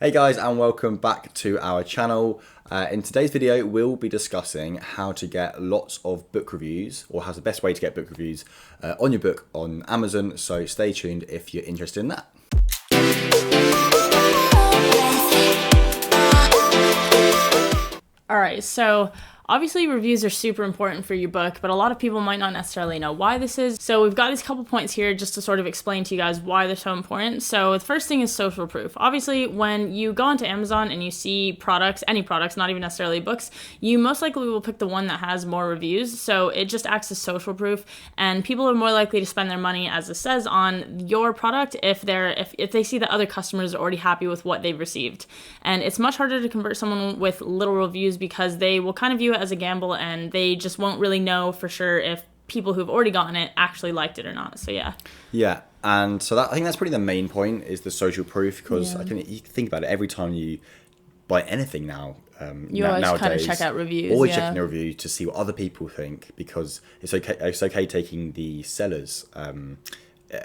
Hey guys, and welcome back to our channel. In today's video, we'll be discussing how to get lots of book reviews, or how's the best way to get book reviews on your book on Amazon. So stay tuned if you're interested in that. All right, so obviously reviews are super important for your book, but a lot of people might not necessarily know why this is. So we've got these couple points here just to sort of explain to you guys why they're so important. So the first thing is social proof. Obviously, when you go onto Amazon and you see products, any products, not even necessarily books, you most likely will pick the one that has more reviews. So it just acts as social proof, and people are more likely to spend their money, as it says, on your product if they see that other customers are already happy with what they've received. And it's much harder to convert someone with little reviews because they will kind of view it as a gamble, and they just won't really know for sure if people who've already gotten it actually liked it or not. So yeah, and so I think that's probably the main point, is the social proof, because you think about it, every time you buy anything now, you always nowadays, kind of check out reviews, always checking the review to see what other people think, because it's okay taking the seller's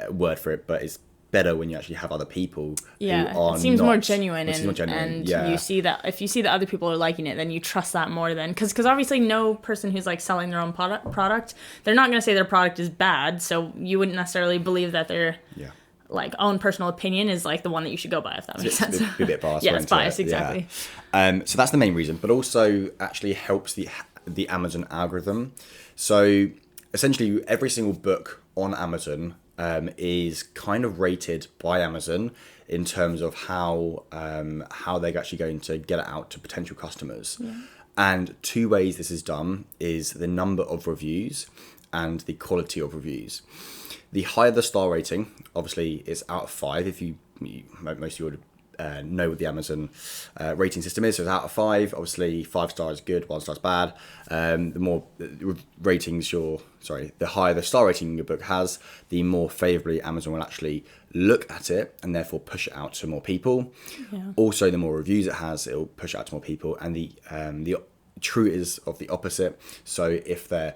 word for it, but it's better when you actually have other people who are it seems not, more genuine, and yeah. you see that if you see that other people are liking it, then you trust that more than because obviously no person who's like selling their own product, they're not going to say their product is bad, so you wouldn't necessarily believe that their like own personal opinion is like the one that you should go by, if that makes sense. Be a bit biased. Yeah, it's biased, exactly. Yeah. So that's the main reason, but also actually helps the Amazon algorithm. So essentially every single book on Amazon is kind of rated by Amazon in terms of how they're actually going to get it out to potential customers. Yeah. And two ways this is done is the number of reviews and the quality of reviews. The higher the star rating, obviously, is out of 5. If most of you would know what the Amazon rating system is. So it's out of 5. Obviously, 5 stars is good, 1 star is bad. The more ratings the higher the star rating your book has, the more favorably Amazon will actually look at it and therefore push it out to more people. Yeah. Also, the more reviews it has, it will push it out to more people. And the true is of the opposite. So if a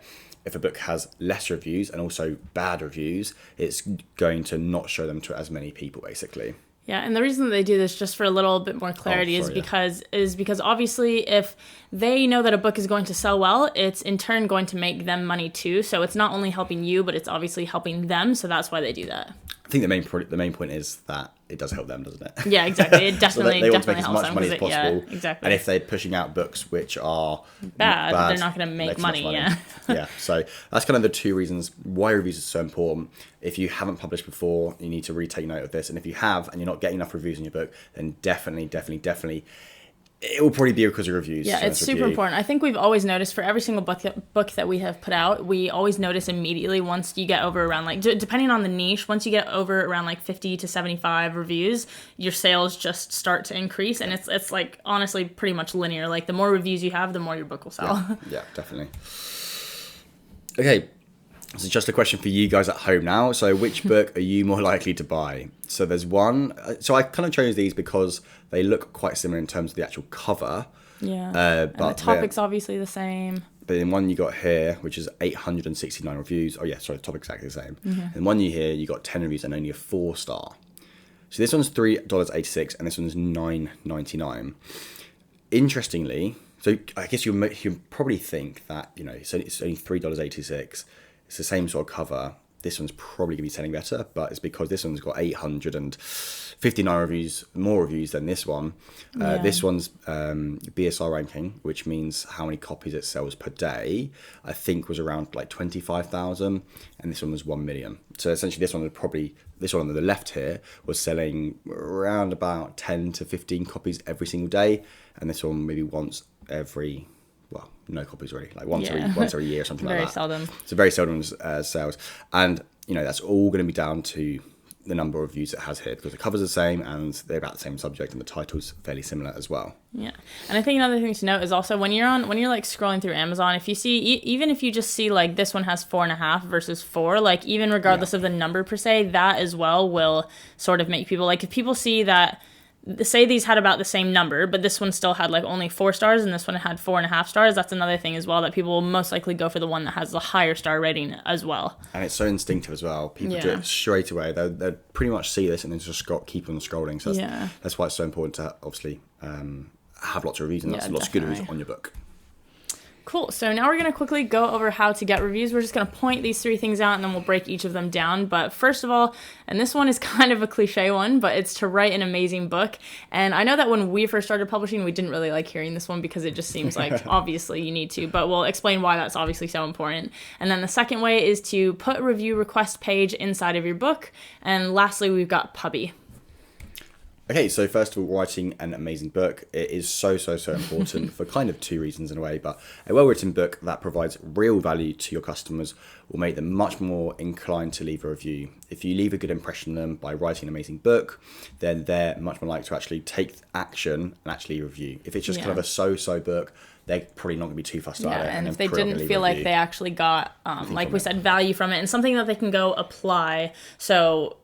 book has less reviews and also bad reviews, it's going to not show them to as many people, basically. Yeah, and the reason that they do this, just for a little bit more clarity, is because obviously if they know that a book is going to sell well, it's in turn going to make them money too. So it's not only helping you, but it's obviously helping them. So that's why they do that. I think the main point is that it does help them, doesn't it? Yeah, exactly. It definitely so they want to make helps as much money as possible. Yeah, exactly. And if they're pushing out books which are bad, they're not going to make money. Yeah. Yeah. So that's kind of the two reasons why reviews are so important. If you haven't published before, you need to retake note of this. And if you have, and you're not getting enough reviews in your book, then definitely, it will probably be because of reviews. Yeah, it's super important. I think we've always noticed for every single book that we have put out, we always notice immediately once you get over around, like, depending on the niche, once you get over around like 50 to 75 reviews, your sales just start to increase. And it's like, honestly, pretty much linear. Like, the more reviews you have, the more your book will sell. Yeah, definitely. Okay. This is just a question for you guys at home now. So which book are you more likely to buy? So there's one. So I kind of chose these because they look quite similar in terms of the actual cover. Yeah. But and the topic's obviously the same. But in one you got here, which is 869 reviews. Oh yeah, sorry, the topic's exactly the same. Mm-hmm. And one you got 10 reviews and only a 4-star. So this one's $3.86 and this one's $9.99. Interestingly, so I guess you probably think that, it's only $3.86. It's the same sort of cover. This one's probably going to be selling better, but it's because this one's got 859 reviews, more reviews than this one. This one's BSR ranking, which means how many copies it sells per day, I think was around like 25,000, and this one was 1 million. So essentially this one on the left here was selling around about 10 to 15 copies every single day, and this one maybe once every... well, no copies really, like once every year or something like that. Very seldom. So very seldom sales. And, that's all going to be down to the number of views it has here, because the cover's the same and they're about the same subject and the title's fairly similar as well. Yeah. And I think another thing to note is also when you're like scrolling through Amazon, if you see, even if you just see like this one has 4.5 versus 4, like even regardless of the number per se, that as well will sort of make people, like if people see that say these had about the same number, but this one still had like only 4 stars and this one had 4.5 stars, that's another thing as well, that people will most likely go for the one that has the higher star rating as well. And it's so instinctive as well. People do it straight away. They'll pretty much see this and then just keep on scrolling. So that's why it's so important to obviously have lots of reviews and lots of good reviews on your book. Cool. So now we're going to quickly go over how to get reviews. We're just going to point these 3 things out and then we'll break each of them down. But first of all, and this one is kind of a cliche one, but it's to write an amazing book. And I know that when we first started publishing, we didn't really like hearing this one because it just seems like obviously you need to, but we'll explain why that's obviously so important. And then the second way is to put a review request page inside of your book. And lastly, we've got Pubby. Okay, so first of all, writing an amazing book, it is so important for kind of 2 reasons in a way, but a well-written book that provides real value to your customers will make them much more inclined to leave a review. If you leave a good impression on them by writing an amazing book, then they're much more likely to actually take action and actually review. If it's just kind of a so-so book, they're probably not going to be too fussed about it. And if they didn't feel like they actually got, like we said, value from it and something that they can go apply, so...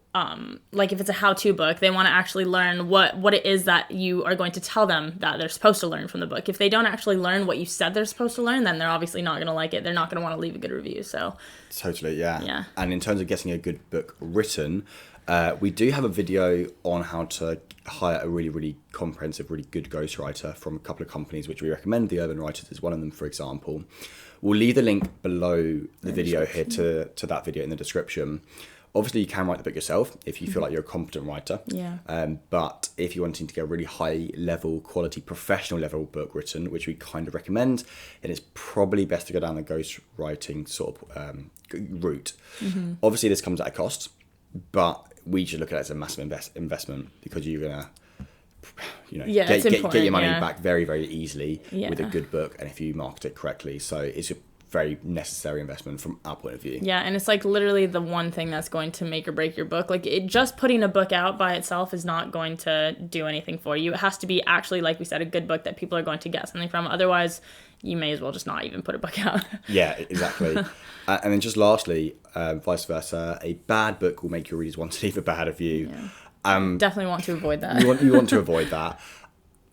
like if it's a how-to book, they want to actually learn what it is that you are going to tell them that they're supposed to learn from the book. If they don't actually learn what you said they're supposed to learn, then they're obviously not going to like it. They're not going to want to leave a good review. So totally, yeah. And in terms of getting a good book written, we do have a video on how to hire a really comprehensive, really good ghostwriter from a couple of companies which we recommend. The Urban Writers is one of them, for example. We'll leave the link below the video here to that video in the description. Obviously, you can write the book yourself if you feel like you're a competent writer. But if you're wanting to get a really high level, quality, professional level book written, which we kind of recommend, then it's probably best to go down the ghostwriting sort of route. Obviously, this comes at a cost, but we should look at it as a massive investment because you're going to get your money back very easily with a good book and if you market it correctly. So it's a very necessary investment from our point of view. And it's like literally the one thing that's going to make or break your book. Like just putting a book out by itself is not going to do anything for you. It has to be actually, like we said, a good book that people are going to get something from. Otherwise, you may as well just not even put a book out. Exactly. And then just lastly, vice versa, a bad book will make your readers want to leave a bad review. Definitely want to avoid that. You want to avoid that.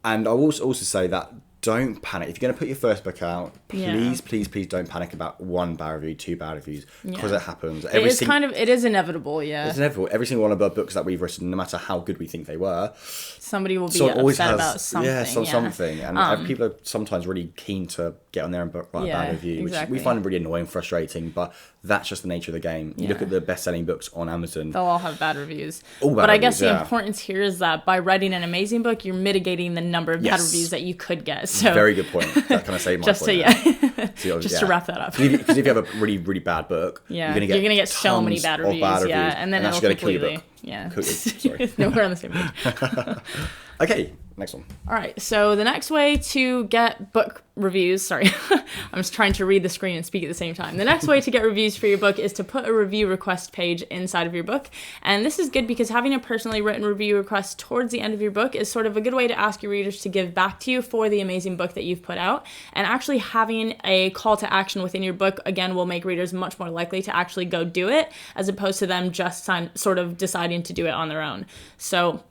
And I will also say that don't panic. If you're going to put your first book out, please don't panic about 1 bad review, 2 bad reviews, because it happens. It is inevitable, It's inevitable. Every single one of our books that we've written, no matter how good we think they were, somebody will be upset about something. Something. And people are sometimes really keen to get on there and write a bad review, which we find really annoying, frustrating, but that's just the nature of the game. You look at the best-selling books on Amazon. They'll all have bad reviews. But I guess the importance here is that by writing an amazing book, you're mitigating the number of bad reviews that you could get. So very good point. That kind of saved my point. To wrap that up. Because if you have a really bad book, you're going to get so many bad reviews. And then it'll completely... Sorry. No, we're on the same page. Okay, next one. All right, so the next way to get book reviews, sorry, I'm just trying to read the screen and speak at the same time. The next way to get reviews for your book is to put a review request page inside of your book. And this is good because having a personally written review request towards the end of your book is sort of a good way to ask your readers to give back to you for the amazing book that you've put out. And actually having a call to action within your book, again, will make readers much more likely to actually go do it, as opposed to them just sort of deciding to do it on their own. So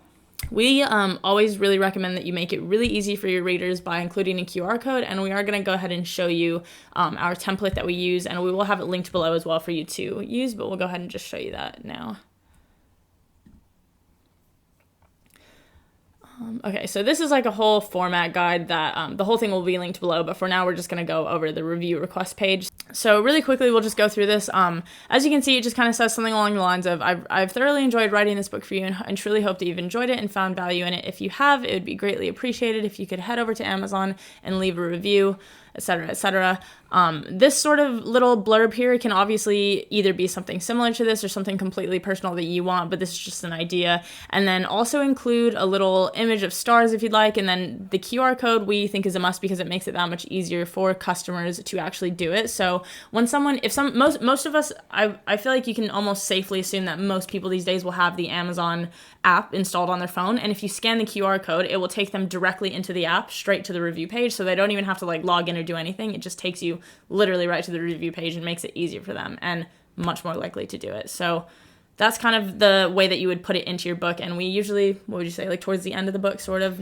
we always really recommend that you make it really easy for your readers by including a QR code, and we are going to go ahead and show you our template that we use, and we will have it linked below as well for you to use, but we'll go ahead and just show you that now. Okay, so this is like a whole format guide that the whole thing will be linked below, but for now we're just going to go over the review request page. So really quickly, we'll just go through this. As you can see, it just kind of says something along the lines of, I've thoroughly enjoyed writing this book for you and truly hope that you've enjoyed it and found value in it. If you have, it would be greatly appreciated if you could head over to Amazon and leave a review, etc., etc. This sort of little blurb here can obviously either be something similar to this or something completely personal that you want, but this is just an idea. And then also include a little image of stars if you'd like, and then the QR code we think is a must because it makes it that much easier for customers to actually do it. So when most of us, I feel like you can almost safely assume that most people these days will have the Amazon app installed on their phone, and if you scan the QR code, it will take them directly into the app, straight to the review page, so they don't even have to like log in or do anything. It just takes you literally right to the review page and makes it easier for them and much more likely to do it. So that's kind of the way that you would put it into your book. And we usually, what would you say, like towards the end of the book, sort of?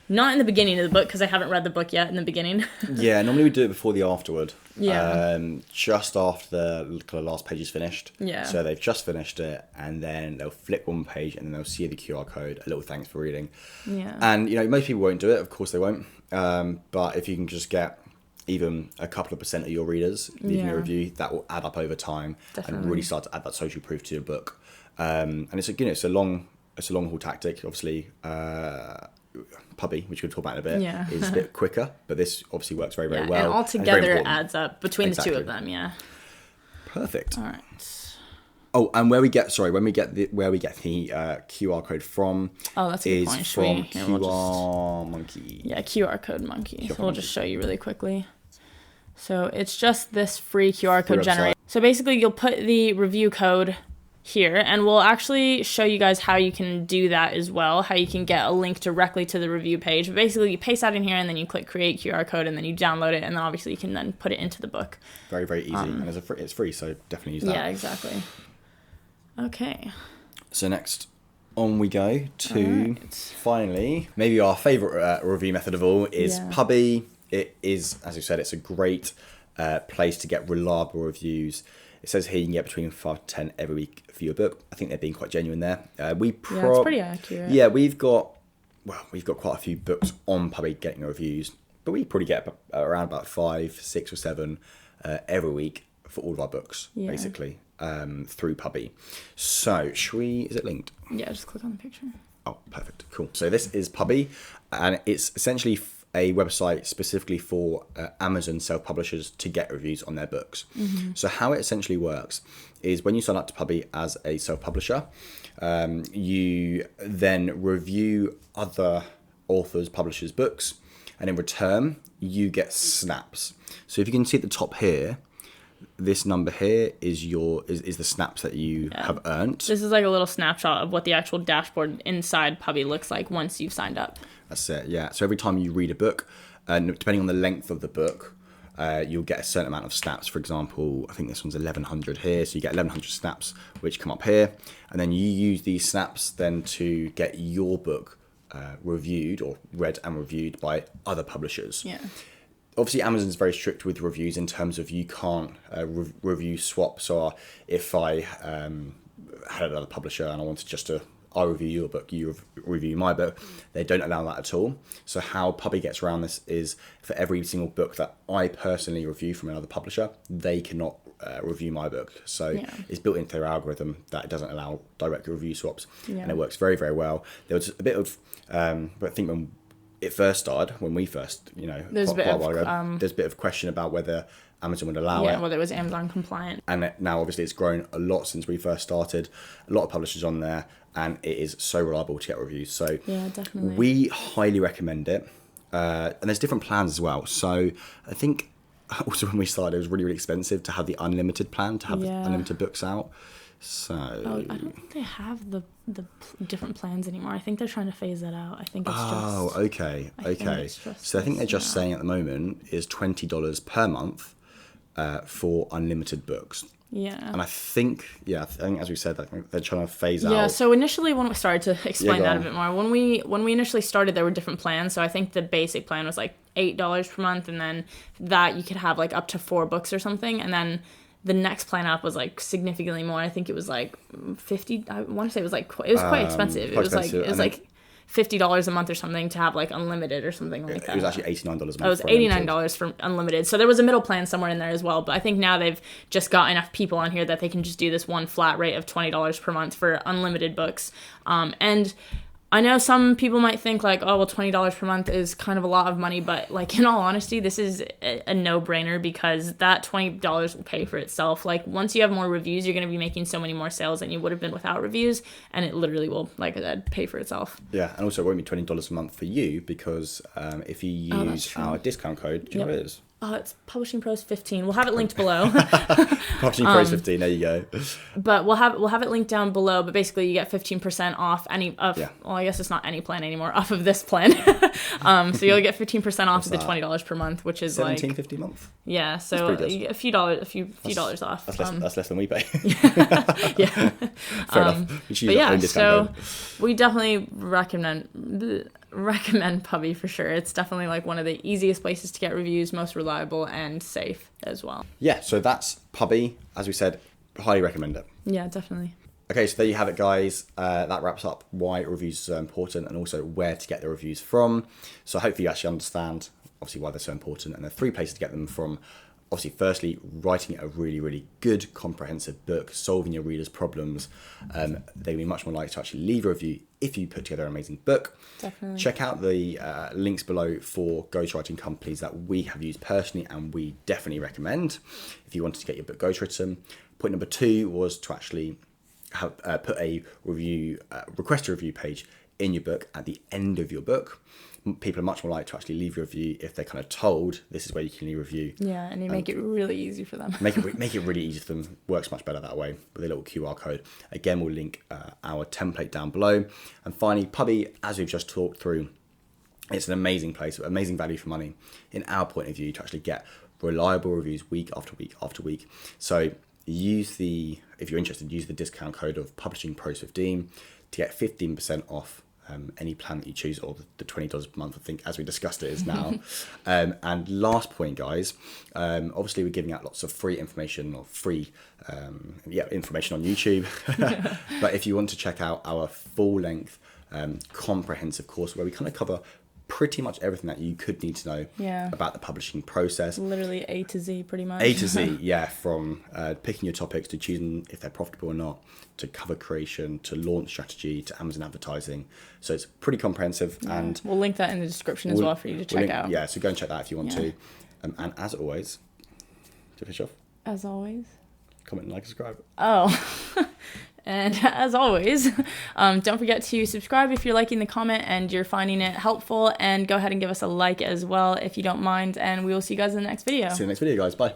Not in the beginning of the book, because I haven't read the book yet in the beginning. Yeah, normally we do it before the afterward. Yeah. Just after the kind of last page is finished. Yeah. So they've just finished it, and then they'll flip one page, and then they'll see the QR code, a little thanks for reading. Yeah. And, most people won't do it. Of course they won't. But if you can just get even a couple of % of your readers leaving a review, that will add up over time. Definitely. And really start to add that social proof to your book. And it's a long haul tactic. Obviously, Pubby, which we'll talk about in a bit, is a bit quicker, but this obviously works very, very well. And altogether it adds up between the two of them. Yeah. Perfect. All right. Oh, and where we get the QR code from that's a good point. from QR Monkey. Yeah, QR code monkey. So we'll just show you really quickly. So it's just this free QR code generator. So basically you'll put the review code here, and we'll actually show you guys how you can do that as well, how you can get a link directly to the review page. But basically you paste that in here, and then you click create QR code, and then you download it, and then obviously you can then put it into the book. Very, very easy. And it's free, so definitely use that. Yeah, exactly. Okay. So next on we go to finally maybe our favorite review method of all is Pubby. It is, as you said, it's a great place to get reliable reviews. It says here you can get between 5 to 10 every week for your book. I think they're being quite genuine there. It's pretty accurate. Yeah, we've got quite a few books on Pubby getting reviews, but we probably get around about 5, 6 or 7 every week for all of our books, basically, through Pubby. So, is it linked? Yeah, just click on the picture. Oh, perfect. Cool. So this is Pubby, and it's essentially a website specifically for Amazon self-publishers to get reviews on their books. Mm-hmm. So how it essentially works is when you sign up to Pubby as a self-publisher, you then review other authors, publishers' books, and in return, you get snaps. So if you can see at the top here, this number here is the snaps that you have earned. This is like a little snapshot of what the actual dashboard inside Pubby looks like once you've signed up. That's it, yeah. So every time you read a book, and depending on the length of the book, you'll get a certain amount of snaps. For example, I think this one's 1,100 here, so you get 1,100 snaps, which come up here, and then you use these snaps then to get your book reviewed or read and reviewed by other publishers. Yeah. Obviously, Amazon's very strict with reviews in terms of you can't review swap. So if I had another publisher and I wanted just to, I review your book, you review my book, they don't allow that at all. So how Pubby gets around this is for every single book that I personally review from another publisher, they cannot review my book. So it's built into their algorithm that it doesn't allow direct review swaps. Yeah. And it works very, very well. There was a bit of, but I think when it first started, when we first, there's a bit of question about whether Amazon would allow it. Yeah, whether it was Amazon compliant. And now obviously it's grown a lot since we first started. A lot of publishers on there, and it is so reliable to get reviews. So yeah, definitely. We highly recommend it. And there's different plans as well. So I think also when we started, it was really, really expensive to have the unlimited plan, to have unlimited books out. So I don't think they have the different plans anymore. I think they're trying to phase that out. I think it's okay. So I think they're just saying at the moment is $20 per month for unlimited books. Yeah. And I think as we said, I think they're trying to phase out. Yeah, so initially when we started to explain that a bit more, when we initially started, there were different plans. So I think the basic plan was like $8 per month, and then that you could have like up to 4 books or something, and then the next plan up was like significantly more. I think it was like 50. I want to say it was quite expensive. It was like $50 a month or something to have like unlimited or something like that. It was actually $89 a month. It was $89 for unlimited. So there was a middle plan somewhere in there as well. But I think now they've just got enough people on here that they can just do this one flat rate of $20 per month for unlimited books. And I know some people might think like, oh, well, $20 per month is kind of a lot of money, but like in all honesty, this is a no-brainer because that $20 will pay for itself. Like once you have more reviews, you're going to be making so many more sales than you would have been without reviews, and it literally will, like I said, pay for itself. Yeah, and also it won't be $20 a month for you because if you use our discount code, do you know what it is? It's Publishing Pros 15. We'll have it linked below. Publishing Pros 15, there you go. But we'll have it linked down below. But basically, you get 15% off any of. Yeah. Well, I guess it's not any plan anymore. Off of this plan. So you'll get 15% off of the $20 per month, which is like $17.50 a month. Yeah. So you get a few dollars off. That's less than we pay. Yeah. Fair enough. We should use But our own yeah, discount code. so we definitely recommend Pubby for sure. It's definitely like one of the easiest places to get reviews, most reliable and safe as well. Yeah, so that's Pubby. As we said, highly recommend it. Yeah, definitely. Okay, so there you have it, guys. That wraps up why reviews are so important and also where to get the reviews from. So hopefully you actually understand, obviously, why they're so important. And there are 3 places to get them from. Obviously, firstly, writing a really, really good, comprehensive book, solving your readers' problems. They'd be much more likely to actually leave a review if you put together an amazing book. Definitely. Check out the links below for ghostwriting companies that we have used personally and we definitely recommend if you wanted to get your book ghostwritten. Point number 2 was to actually have, put a review, request a review page in your book at the end of your book. People are much more likely to actually leave a review if they're kind of told this is where you can leave a review. Yeah, and you make it really easy for them. make it really easy for them. Works much better that way with a little QR code. Again, we'll link our template down below. And finally, Pubby, as we've just talked through, it's an amazing place, amazing value for money in our point of view to actually get reliable reviews week after week after week. So if you're interested, use the discount code of Publishing Pros 15 to get 15% off any plan that you choose, or the $20 per month, I think, as we discussed it is now. And last point, guys, obviously we're giving out lots of free information or free information on YouTube. But if you want to check out our full-length comprehensive course where we kind of cover pretty much everything that you could need to know about the publishing process. Literally A to Z, pretty much. A to Z, yeah, from picking your topics to choosing if they're profitable or not, to cover creation, to launch strategy, to Amazon advertising. So it's pretty comprehensive. Yeah. And we'll link that in the description as well for you to check out. Yeah, so go and check that if you want to. And as always, to finish off, as always, comment and like, subscribe. Oh. And as always, don't forget to subscribe if you're liking the comment and you're finding it helpful. And go ahead and give us a like as well if you don't mind. And we will see you guys in the next video. See you in the next video, guys. Bye.